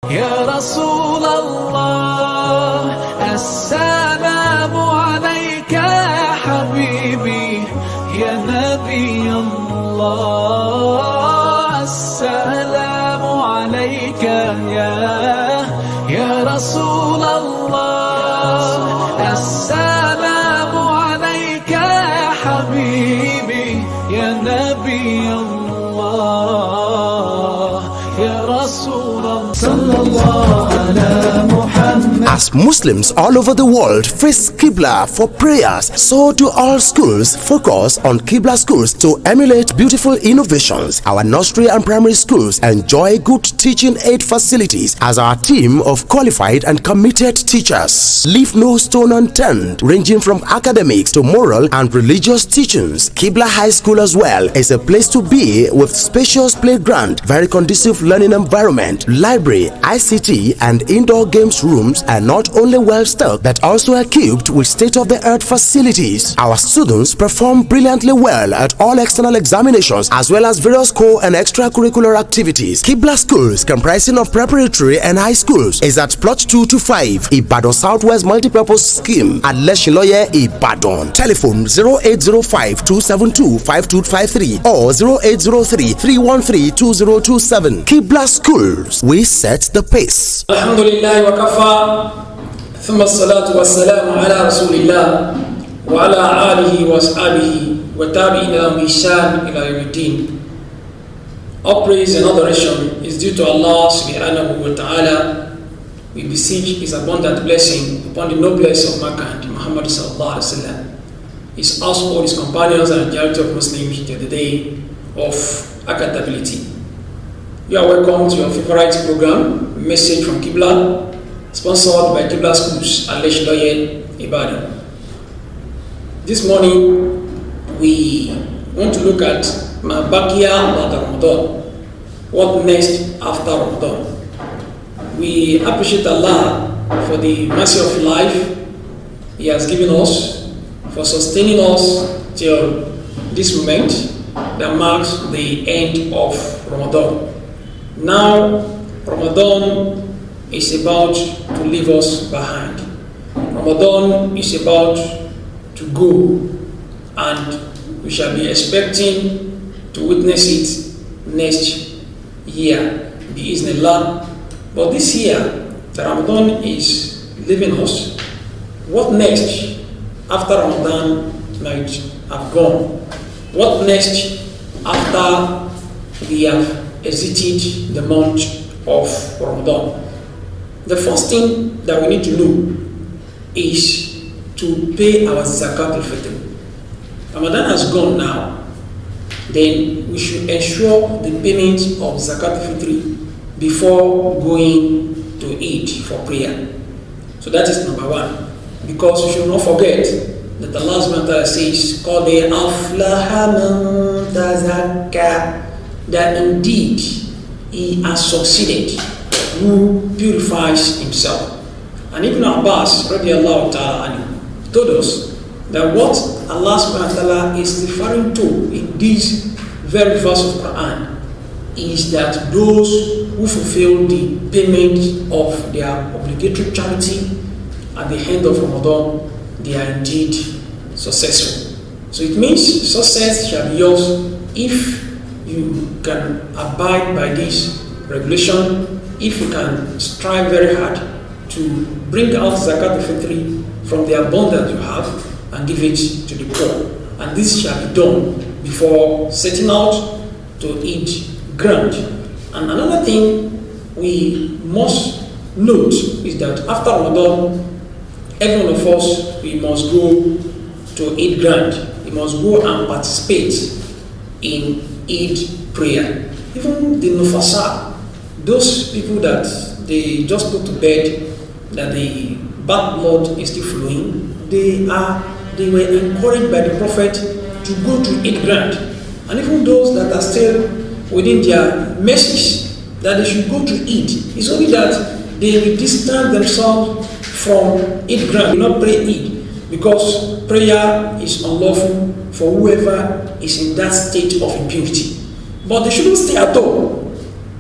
يا رسول الله السلام عليك يا حبيبي يا نبي الله السلام عليك يا رسول الله السلام عليك يا حبيبي يا نبي الله يا رسول الله صلى الله على محمد. As Muslims all over the world face Qibla for prayers, so do all schools focus on Qibla schools to emulate beautiful innovations. Our nursery and primary schools enjoy good teaching aid facilities as our team of qualified and committed teachers leave no stone unturned, ranging from academics to moral and religious teachings. Qibla High School as well is a place to be with spacious playground, very conducive learning environment, library, ICT and indoor games rooms are not only well stocked but also equipped with state-of-the-art facilities. Our students perform brilliantly well at all external examinations as well as various core and extracurricular activities. Qibla Schools, comprising of preparatory and high schools, is at plot 2 to 5 Ibadan Southwest Multipurpose Scheme at Leshiloye, Ibadan. Telephone 0805-272-5253 or 0803-313-2027. Qibla Schools, we set the pace. Alhamdulillah wa kafa, thumma salatu wa salamu ala rasulillah wa ala alihi wa ashabihi wa tabi'ina bi ihsan ila yawmiddin. All praise and adoration is due to Allah subhanahu wa ta'ala. We beseech His abundant blessing upon the noblest of mankind, Muhammad sallallahu alaihi wasallam, his household, his companions, and the majority of Muslims till the day of accountability. You are welcome to your favorite program, Message from Qibla, sponsored by Qibla Schools at Leshiloye, Ibadan. This morning, we want to look at Ma Baqiya Ba'da Ramadan. What next after Ramadan? We appreciate Allah for the mercy of life He has given us, for sustaining us till this moment that marks the end of Ramadan. Now, Ramadan is about to leave us behind. Ramadan is about to go, and we shall be expecting to witness it next year, bi-iznillah. But this year, the Ramadan is leaving us. What next after Ramadan might have gone? What next after we have exited the month of Ramadan? The first thing that we need to know is to pay our zakat al-fitr. Ramadan has gone now, then we should ensure the payment of zakat al-fitr before going to Eid for prayer. So that is number one, because we should not forget that Allah subhanahu wa ta'ala says, قَدْ أَفْلَحَ مَنْ تَزَكَّى, that indeed he has succeeded who purifies himself. And Ibn Abbas radiallahu ta'ala anhu told us that what Allah subhanahu wa ta'ala is referring to in this very verse of Quran is that those who fulfill the payment of their obligatory charity at the end of Ramadan, they are indeed successful. So it means success shall be yours if you can abide by this regulation, if you can strive very hard to bring out zakat al-fitr from the abundance you have and give it to the poor. And this shall be done before setting out to eat ground. And another thing we must note is that after Ramadan, every one of us, we must go to Eid ground. We must go and participate in Eid prayer. Even the Nufasa, those people that they just put to bed that the bad blood is still flowing, they were encouraged by the Prophet to go to Eid ground. And even those that are still within their message that they should go to Eid, it's only that they will distance themselves from Eid ground, will not pray Eid, because prayer is unlawful for whoever is in that state of impurity. But they shouldn't stay at home.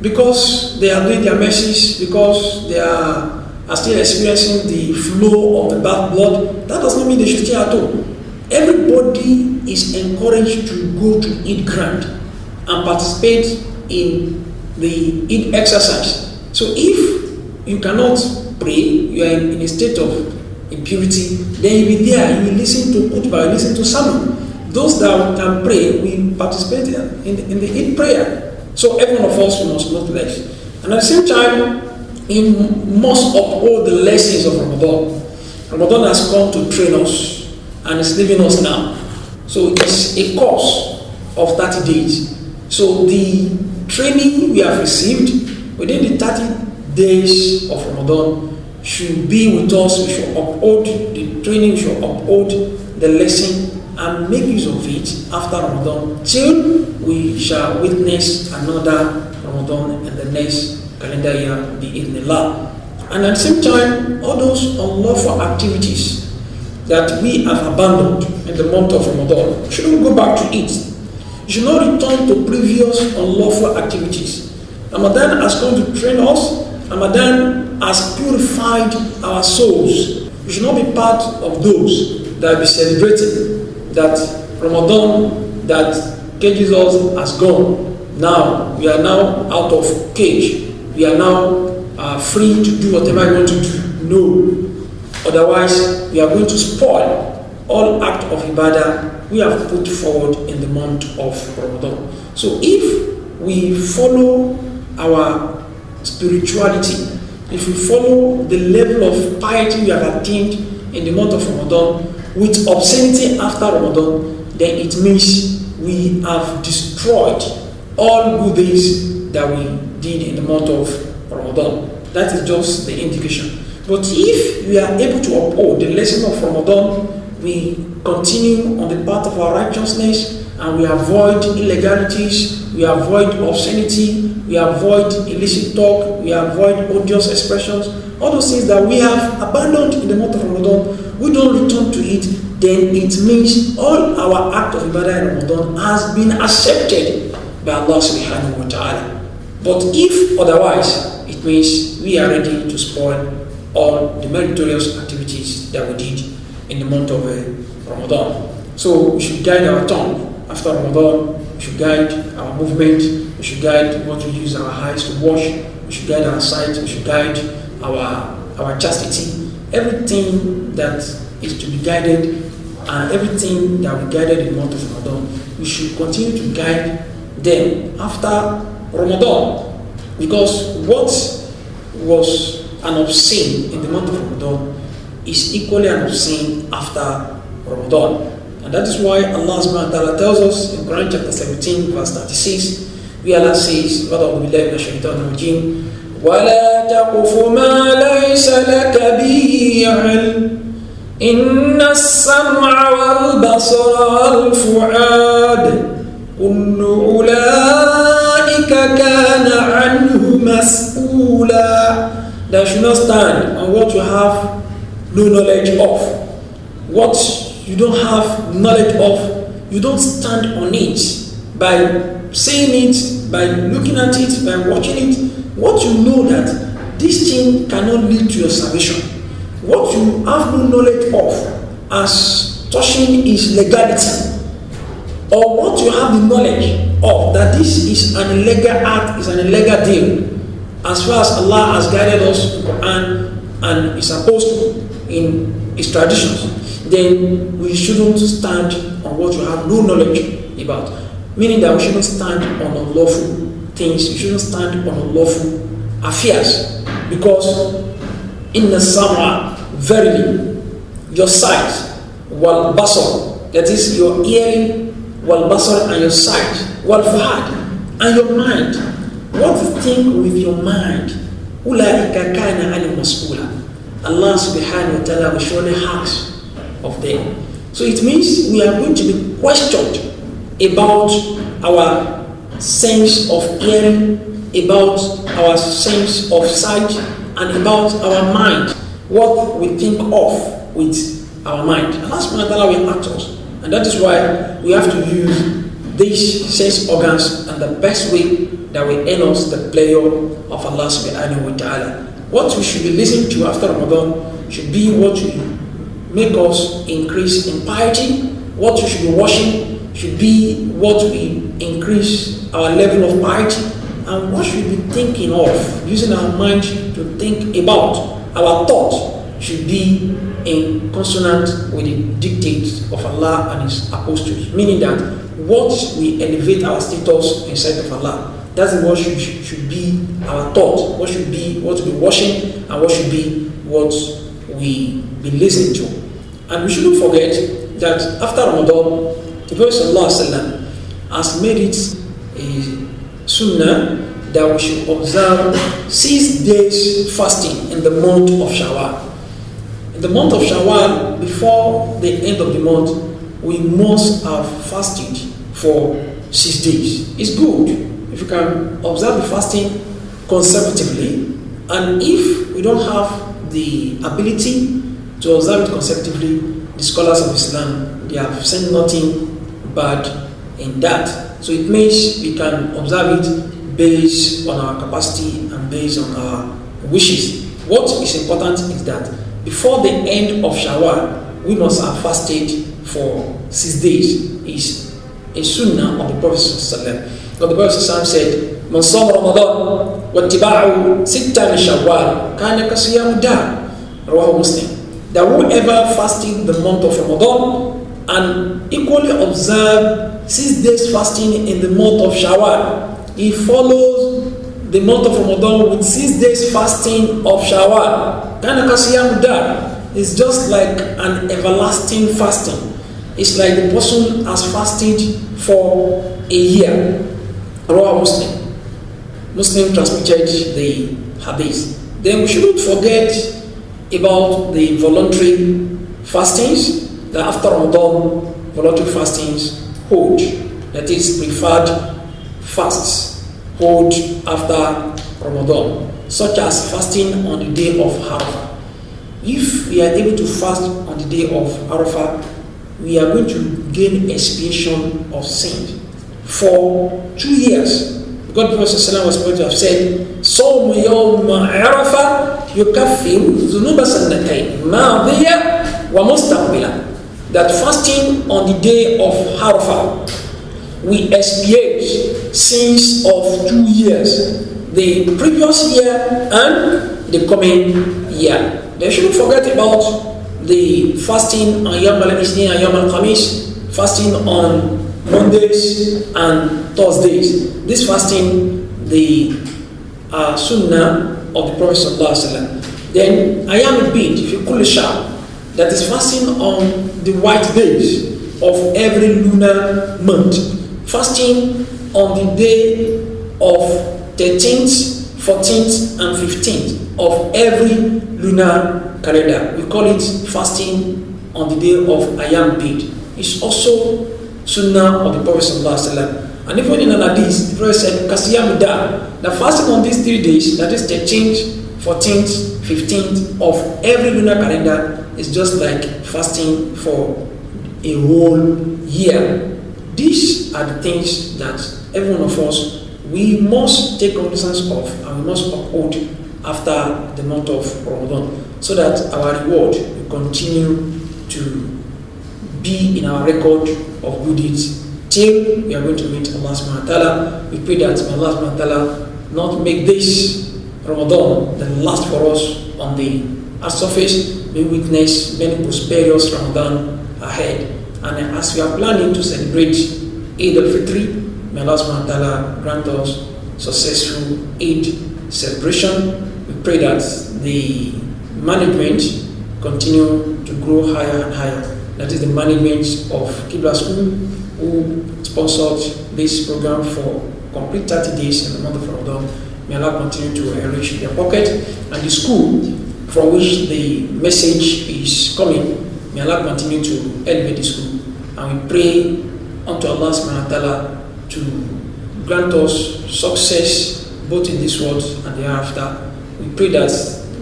because they are doing their messes, because they are still experiencing the flow of the bad blood, that does not mean they should stay at home. Everybody is encouraged to go to Eid ground and participate in the Eid exercise. So if you cannot pray, you are in a state of impurity, then you'll be there, you will listen to khutbah, you listen to sermon. Those that can pray, we participate in the Eid prayer. So every one of us must not less. And at the same time, we must uphold the lessons of Ramadan. Ramadan has come to train us and is leaving us now. So it's a course of 30 days. So the training we have received within the 30 days of Ramadan should be with us. We should uphold the training, we should uphold the lesson and make use of it after Ramadan till we shall witness another Ramadan in the next calendar year, bi-idhnillah. And at the same time, all those unlawful activities that we have abandoned in the month of Ramadan, we shouldn't go back to it. You should not return to previous unlawful activities. Ramadan has come to train us. Ramadan has purified our souls. We should not be part of those that will be celebrating that Ramadan that cages us has gone. Now, we are now out of cage. We are now free to do whatever we want to do. No. Otherwise, we are going to spoil all act of ibadah we have put forward in the month of Ramadan. So if we follow our spirituality, if we follow the level of piety we have attained in the month of Ramadan with obscenity after Ramadan, then it means we have destroyed all good things that we did in the month of Ramadan. That is just the indication. But if we are able to uphold the lesson of Ramadan, we continue on the path of our righteousness and we avoid illegalities, we avoid obscenity, we avoid illicit talk, we avoid odious expressions, all those things that we have abandoned in the month of Ramadan, we don't return to it, then it means all our act of ibadah in Ramadan has been accepted by Allah subhanahu wa ta'ala. But if otherwise, it means we are ready to spoil all the meritorious activities that we did in the month of Ramadan. So we should guide our tongue after Ramadan, we should guide our movement, we should guide what we use our eyes to watch, we should guide our sight, we should guide our chastity. Everything that is to be guided and everything that we guided in the month of Ramadan, we should continue to guide them after Ramadan. Because what was an obscene in the month of Ramadan is equally an obscene after Ramadan. And that is why Allah subhanahu wa ta'ala tells us in Quran chapter 17 verse 36, where Allah says, وَلَا تَقُفُ مَا لَيْسَ لَكَ بِهِ عِلْمٌ إِنَّ السَّمْعَ وَالْبَصَرَ وَالْفُؤَادَ كُلُّ أُولَئِكَ كَانَ عَنْهُ مَسْئُولًا. That should not stand on what you have no knowledge of. What you don't have knowledge of, you don't stand on it by saying it, by looking at it, by watching it. What you know that this thing cannot lead to your salvation. What you have no knowledge of as touching is legality. Or what you have the knowledge of that this is an illegal act, is an illegal deal. As far as Allah has guided us in the Quran and is supposed to in His traditions, then we shouldn't stand on what you have no knowledge about. Meaning that we shouldn't stand on unlawful things, we shouldn't stand on unlawful affairs. Because in the summer, verily, your sight, wal basar, that is your hearing, wal basar, and your sight, wal fuad, and your mind. What you think with your mind, ulaika kana ani mas'ula. Allah subhanahu wa ta'ala will surely ask of them. So it means we are going to be questioned about our sense of hearing, about our sense of sight, and about our mind, what we think of with our mind. Allah subhanahu wa ta'ala will ask us. And that is why we have to use these sense organs and the best way that will earn us the pleasure of Allah subhanahu wa ta'ala. What we should be listening to after Ramadan should be what will make us increase in piety. What we should be watching should be what will increase our level of piety, and what should we be thinking of, using our mind to think about. Our thought should be in consonant with the dictates of Allah and His apostles, meaning that what we elevate our status in sight of Allah, that's what should be our thought, what should be what we be watching, and what should be what we be listening to. And we shouldn't forget that after Ramadan, the Prophet ﷺ has made it a sunnah that we should observe 6 days fasting in the month of Shawwal. In the month of Shawwal, before the end of the month, we must have fasted for 6 days. It's good if you can observe the fasting consecutively, and if we don't have the ability to observe it consecutively, the scholars of Islam, they have said nothing bad in that. So it means we can observe it based on our capacity and based on our wishes. What is important is that before the end of Shawwal, we must have fasted for 6 days. It's a sunnah of the Prophet ﷺ. The Prophet ﷺ said, "Man sama Ramadan wa tiba'u sitta min Shawwal kana ka siyam dahr." Rawahu Muslim. That whoever fasted the month of Ramadan and equally observed 6 days fasting in the month of Shawwal, he follows the month of Ramadan with 6 days fasting of Shawwal. Kana ka siyam dahr. It's just like an everlasting fasting. It's like the person has fasted for a year. Rawahu Muslim. Muslim transmitted the hadith. Then we shouldn't forget about the voluntary fastings that after Ramadan, voluntary fastings hold. That is preferred fasts hold after Ramadan, such as fasting on the day of Arafah. If we are able to fast on the day of Arafah, we are going to gain expiation of sin for 2 years. God the Prophet was supposed to have said, "Sawm yawm Arafah yukaffiru dhunuba sanatayn madiyah wa mustaqbila." That fasting on the day of Arafah we expiate sins of 2 years, the previous year and the coming year. They shouldn't forget about the fasting on Yom al-Ithnain and Yom al-Khamis, fasting on Mondays and Thursdays. This fasting, the sunnah of the Prophet ﷺ. Then Ayam al-Bid, fi kulli shahr, that is fasting on the white days of every lunar month. Fasting on the day of 13th, 14th, and 15th of every lunar calendar. We call it fasting on the day of Ayam Bid. It's also sunnah of the Prophet ﷺ. And even in an hadith, the Prophet said, "Kasiyam da," the fasting on these 3 days, that is 13th, 14th, 15th of every lunar calendar, is just like fasting for a whole year. These are the things that every one of us, we must take cognizance of and we must uphold after the month of Ramadan, so that our reward will continue to be in our record of good deeds till we are going to meet Allah subhanahu wa ta'ala. We pray that Allah subhanahu wa ta'ala not make this Ramadan the last for us on the earth's surface. We witness many prosperous Ramadan ahead. And as we are planning to celebrate Eid al-Fitr, may Allah subhanahu wa ta'ala grant us successful Eid celebration. We pray that the management continue to grow higher and higher. That is the management of Qibla School, who sponsored this program for complete 30 days in the month of Ramadan. May Allah continue to enrich their pocket, and the school from which the message is coming, may Allah continue to elevate the school. And we pray unto Allah subhanahu wa ta'ala to grant us success both in this world and the hereafter. We pray that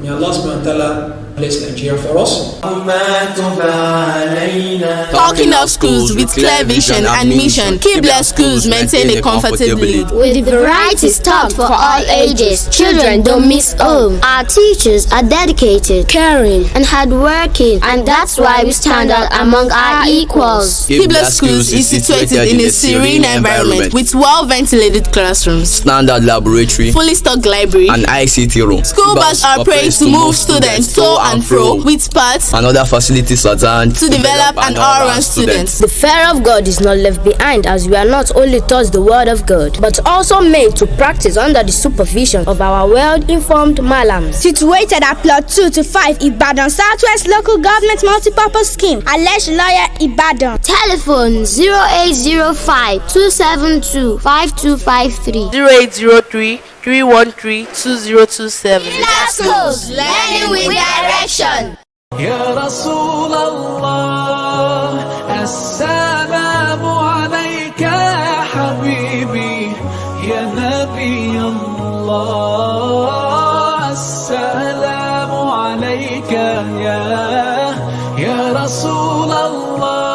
may Allah subhanahu wa ta'ala bless Nigeria for us. Talking of schools with clear vision and mission, Qibla schools maintain a comfortable lead. With varieties taught for all ages, children don't miss home. Our teachers are dedicated, caring, and hardworking, and that's why we stand out among our equals. Qibla schools is situated in a serene environment with well-ventilated classrooms, standard laboratory, fully stocked library, and ICT room. School bus operates to move students to and fro with paths and other facilities at hand to develop an all-round student. The fear of God is not left behind, as we are not only taught the word of God, but also made to practice under the supervision of our well-informed malams. Situated at plot 2 to 5 Ibadan Southwest Local Government Multipurpose Scheme, Alesh Lawyer, Ibadan. Telephone 0805 272 5253. 0803 313 2027. Qibla schools, learning with direction. يا رسول الله السلام عليك يا حبيبي يا نبي الله السلام عليك يا رسول الله